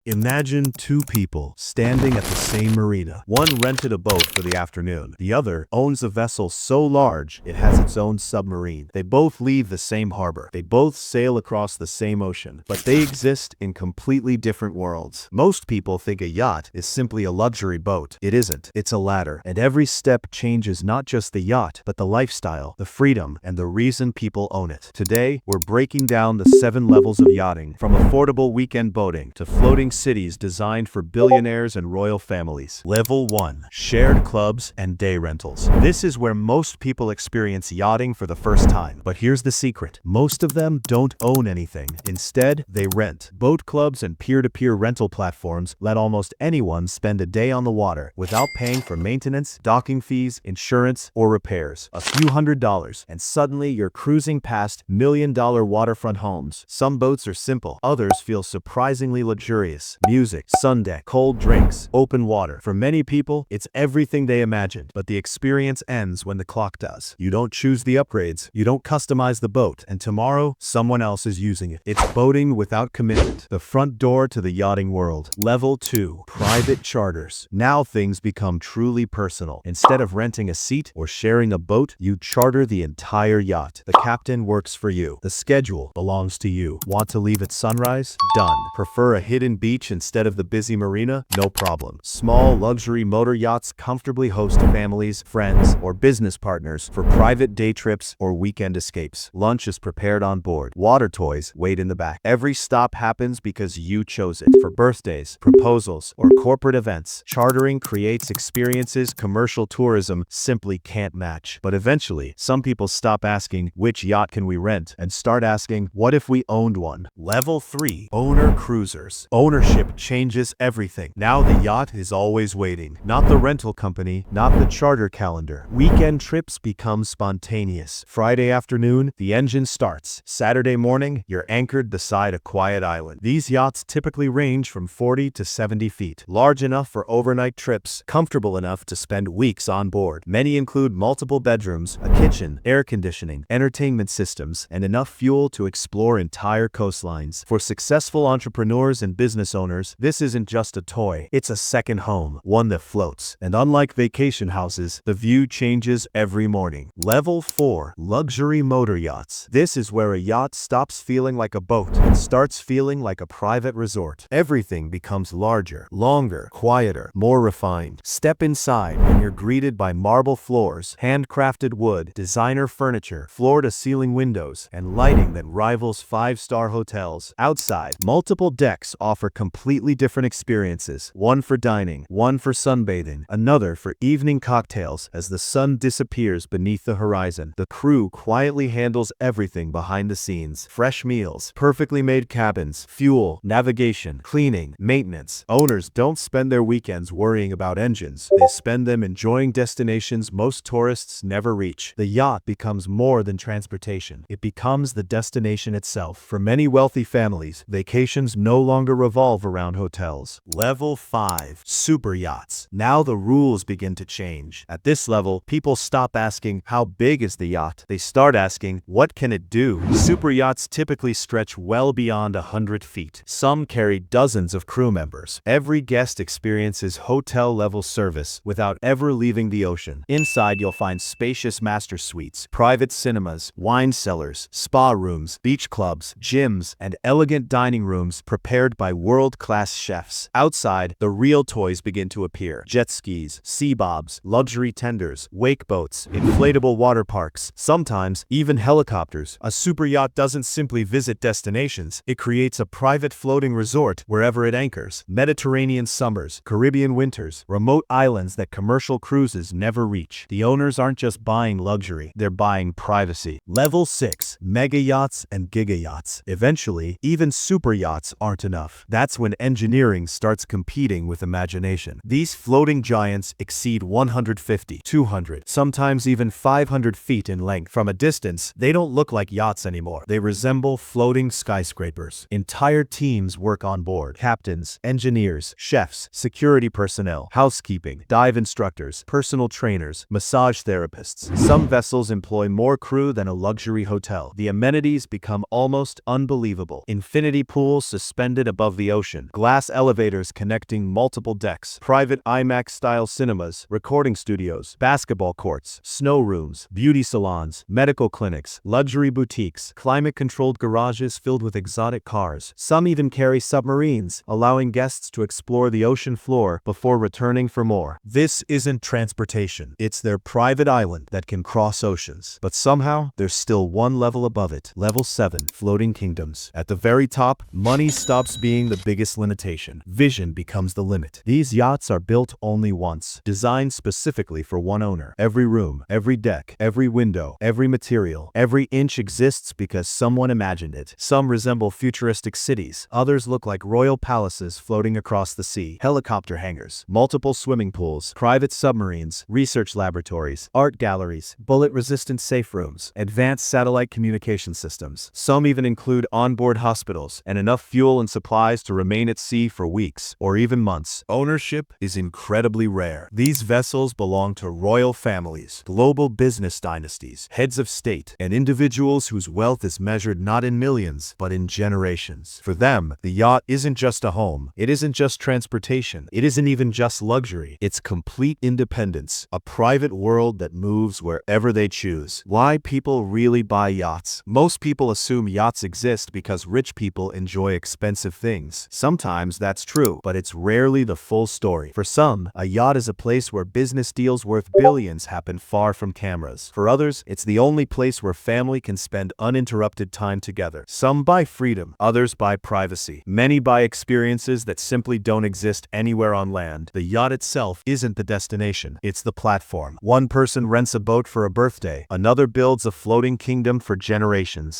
Imagine two people standing at the same marina. One rented a boat for the afternoon. The other owns a vessel so large it has its own submarine. They both leave the same harbor. They both sail across the same ocean, but they exist in completely different worlds. Most people think a yacht is simply a luxury boat. It isn't. It's a ladder, and every step changes not just the yacht, but the lifestyle, the freedom, and the reason people own it. Today, we're breaking down the 7 levels of yachting, from affordable weekend boating to floating cities designed for billionaires and royal families. Level 1. Shared clubs and day rentals. This is where most people experience yachting for the first time. But here's the secret. Most of them don't own anything. Instead, they rent. Boat clubs and peer-to-peer rental platforms let almost anyone spend a day on the water without paying for maintenance, docking fees, insurance, or repairs. A few $100s, and suddenly you're cruising past million-dollar waterfront homes. Some boats are simple. Others feel surprisingly luxurious. Music, sun deck, cold drinks, open water. For many people, it's everything they imagined, but the experience ends when the clock does. You don't choose the upgrades, you don't customize the boat, and tomorrow, someone else is using it. It's boating without commitment. The front door to the yachting world. Level 2. Private charters. Now things become truly personal. Instead of renting a seat or sharing a boat, you charter the entire yacht. The captain works for you. The schedule belongs to you. Want to leave at sunrise? Done. Prefer a hidden beach instead of the busy marina? No problem. Small luxury motor yachts comfortably host families, friends, or business partners for private day trips or weekend escapes. Lunch is prepared on board. Water toys wait in the back. Every stop happens because you chose it. For birthdays, proposals, or corporate events, chartering creates experiences commercial tourism simply can't match. But eventually, some people stop asking, which yacht can we rent, and start asking, what if we owned one? Level 3. Owner cruisers. Ownership changes everything. Now the yacht is always waiting. Not the rental company, not the charter calendar. Weekend trips become spontaneous. Friday afternoon, the engine starts. Saturday morning, you're anchored beside a quiet island. These yachts typically range from 40 to 70 feet. Large enough for overnight trips, comfortable enough to spend weeks on board. Many include multiple bedrooms, a kitchen, air conditioning, entertainment systems, and enough fuel to explore entire coastlines. For successful entrepreneurs and business owners, this isn't just a toy, it's a second home, one that floats. And unlike vacation houses, the view changes every morning. Level 4. Luxury motor yachts. This is where a yacht stops feeling like a boat and starts feeling like a private resort. Everything becomes larger, longer, quieter, more refined. Step inside and you're greeted by marble floors, handcrafted wood, designer furniture, floor-to-ceiling windows, and lighting that rivals 5-star hotels. Outside, multiple decks offer completely different experiences. One for dining, one for sunbathing, another for evening cocktails as the sun disappears beneath the horizon. The crew quietly handles everything behind the scenes. Fresh meals, perfectly made cabins, fuel, navigation, cleaning, maintenance. Owners don't spend their weekends worrying about engines. They spend them enjoying destinations most tourists never reach. The yacht becomes more than transportation. It becomes the destination itself. For many wealthy families, vacations no longer revolve around hotels. Level 5. Super yachts. Now the rules begin to change. At this level, people stop asking, how big is the yacht? They start asking, what can it do? Super yachts typically stretch well beyond 100 feet. Some carry dozens of crew members. Every guest experiences hotel-level service without ever leaving the ocean. Inside, you'll find spacious master suites, private cinemas, wine cellars, spa rooms, beach clubs, gyms, and elegant dining rooms prepared by world-class chefs. Outside, the real toys begin to appear. Jet skis, sea bobs, luxury tenders, wake boats, inflatable water parks, sometimes even helicopters. A super yacht doesn't simply visit destinations, it creates a private floating resort wherever it anchors. Mediterranean summers, Caribbean winters, remote islands that commercial cruises never reach. The owners aren't just buying luxury, they're buying privacy. Level 6. Megayachts and gigayachts. Eventually, even super yachts aren't enough. That's when engineering starts competing with imagination. These floating giants exceed 150, 200, sometimes even 500 feet in length. From a distance, they don't look like yachts anymore. They resemble floating skyscrapers. Entire teams work on board. Captains, engineers, chefs, security personnel, housekeeping, dive instructors, personal trainers, massage therapists. Some vessels employ more crew than a luxury hotel. The amenities become almost unbelievable. Infinity pools suspended above the the ocean, glass elevators connecting multiple decks, private IMAX-style cinemas, recording studios, basketball courts, snow rooms, beauty salons, medical clinics, luxury boutiques, climate-controlled garages filled with exotic cars. Some even carry submarines, allowing guests to explore the ocean floor before returning for more. This isn't transportation. It's their private island that can cross oceans. But somehow, there's still one level above it. Level 7, Floating Kingdoms. At the very top, money stops being the biggest limitation. Vision becomes the limit. These yachts are built only once, designed specifically for one owner. Every room, every deck, every window, every material, every inch exists because someone imagined it. Some resemble futuristic cities. Others look like royal palaces floating across the sea. Helicopter hangars, multiple swimming pools, private submarines, research laboratories, art galleries, bullet-resistant safe rooms, advanced satellite communication systems. Some even include onboard hospitals and enough fuel and supplies to remain at sea for weeks or even months. Ownership is incredibly rare. These vessels belong to royal families, global business dynasties, heads of state, and individuals whose wealth is measured not in millions, but in generations. For them, the yacht isn't just a home. It isn't just transportation. It isn't even just luxury. It's complete independence, a private world that moves wherever they choose. Why people really buy yachts? Most people assume yachts exist because rich people enjoy expensive things. Sometimes that's true, but it's rarely the full story. For some, a yacht is a place where business deals worth billions happen far from cameras. For others, it's the only place where family can spend uninterrupted time together. Some buy freedom, others buy privacy. Many buy experiences that simply don't exist anywhere on land. The yacht itself isn't the destination, it's the platform. One person rents a boat for a birthday, another builds a floating kingdom for generations.